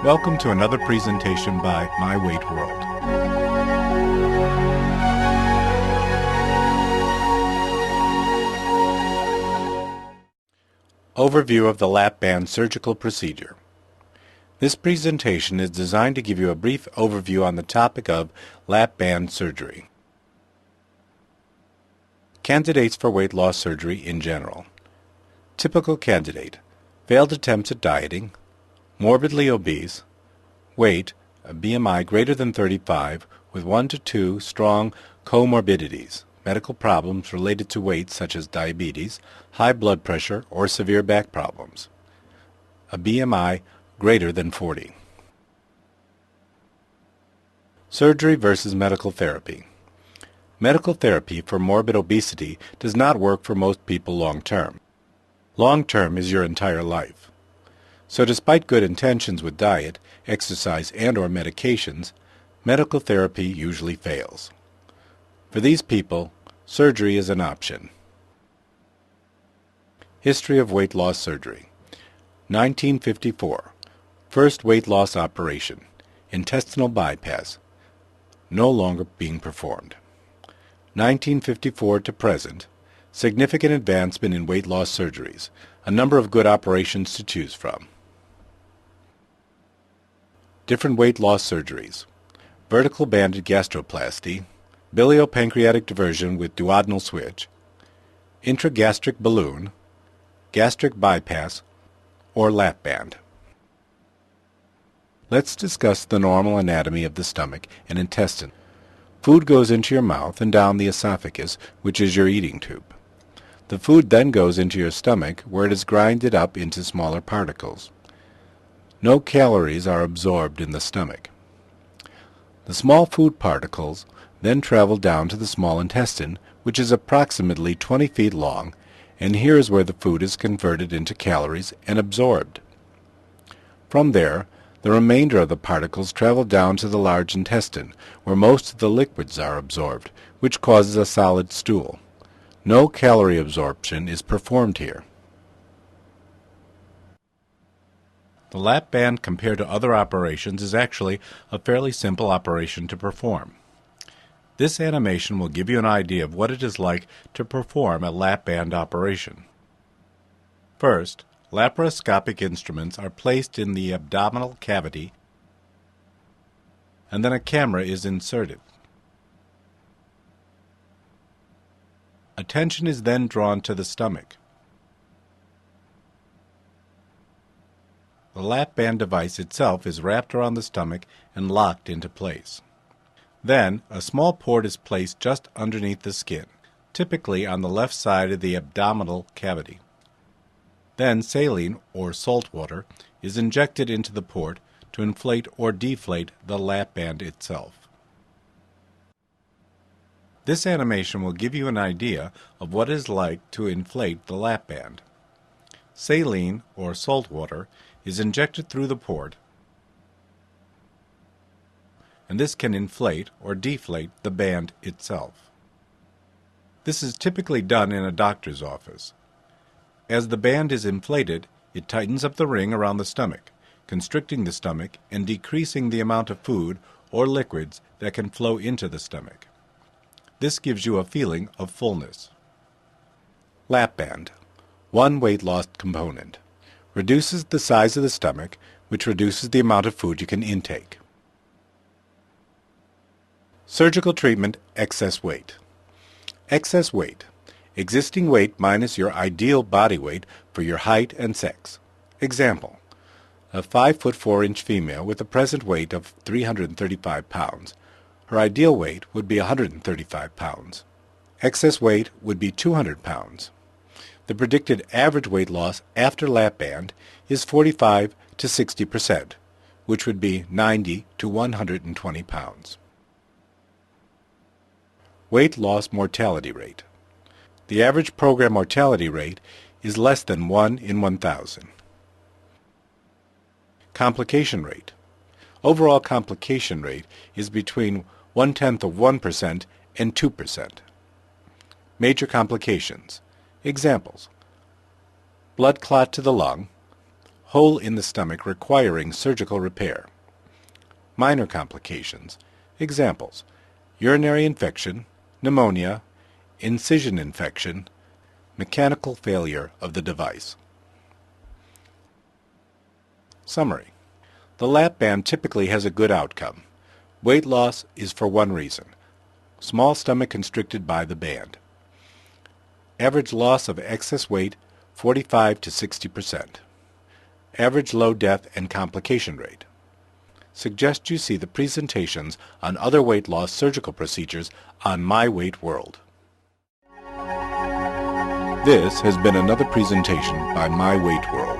Welcome to another presentation by My Weight World. Overview of the Lapband surgical procedure. This presentation is designed to give you a brief overview on the topic of Lapband surgery. Candidates for weight loss surgery in general. Typical candidate: failed attempts at dieting, morbidly obese, weight, a BMI greater than 35 with 1 to 2 strong comorbidities, medical problems related to weight such as diabetes, high blood pressure, or severe back problems. A BMI greater than 40. Surgery versus medical therapy. Medical therapy for morbid obesity does not work for most people long-term. Long-term is your entire life. So despite good intentions with diet, exercise, and/or medications, medical therapy usually fails. For these people, surgery is an option. History of weight loss surgery. 1954. First weight loss operation. Intestinal bypass. No longer being performed. 1954 to present. Significant advancement in weight loss surgeries. A number of good operations to choose from. Different weight loss surgeries. Vertical banded gastroplasty, biliopancreatic diversion with duodenal switch, intragastric balloon, gastric bypass, or Lapband. Let's discuss the normal anatomy of the stomach and intestine. Food goes into your mouth and down the esophagus, which is your eating tube. The food then goes into your stomach, where it is grinded up into smaller particles. No calories are absorbed in the stomach. The small food particles then travel down to the small intestine, which is approximately 20 feet long, and here is where the food is converted into calories and absorbed. From there, the remainder of the particles travel down to the large intestine, where most of the liquids are absorbed, which causes a solid stool. No calorie absorption is performed here. The Lapband, compared to other operations, is actually a fairly simple operation to perform. This animation will give you an idea of what it is like to perform a Lapband operation. First, laparoscopic instruments are placed in the abdominal cavity, and then a camera is inserted. Attention is then drawn to the stomach. The Lapband device itself is wrapped around the stomach and locked into place. Then, a small port is placed just underneath the skin, typically on the left side of the abdominal cavity. Then saline, or salt water, is injected into the port to inflate or deflate the Lapband itself. This animation will give you an idea of what it is like to inflate the Lapband. Saline, or salt water, is injected through the port, and this can inflate or deflate the band itself. This is typically done in a doctor's office. As the band is inflated, it tightens up the ring around the stomach, constricting the stomach and decreasing the amount of food or liquids that can flow into the stomach. This gives you a feeling of fullness. Lapband. One weight loss component. Reduces the size of the stomach, which reduces the amount of food you can intake. Surgical treatment: excess weight. Excess weight. Existing weight minus your ideal body weight for your height and sex. Example: a 5'4" female with a present weight of 335 pounds. Her ideal weight would be 135 pounds. Excess weight would be 200 pounds. The predicted average weight loss after Lapband is 45 to 60%, which would be 90 to 120 pounds. Weight loss mortality rate. The average program mortality rate is less than 1 in 1,000. Complication rate. Overall complication rate is between 0.1% and 2%. Major complications. Examples: blood clot to the lung, hole in the stomach requiring surgical repair. Minor complications. Examples: urinary infection, pneumonia, incision infection, mechanical failure of the device. Summary. The lap band typically has a good outcome. Weight loss is for one reason: small stomach constricted by the band. Average loss of excess weight 45 to 60%. Average low death and complication rate. Suggest you see the presentations on other weight loss surgical procedures on My Weight World. This has been another presentation by My Weight World.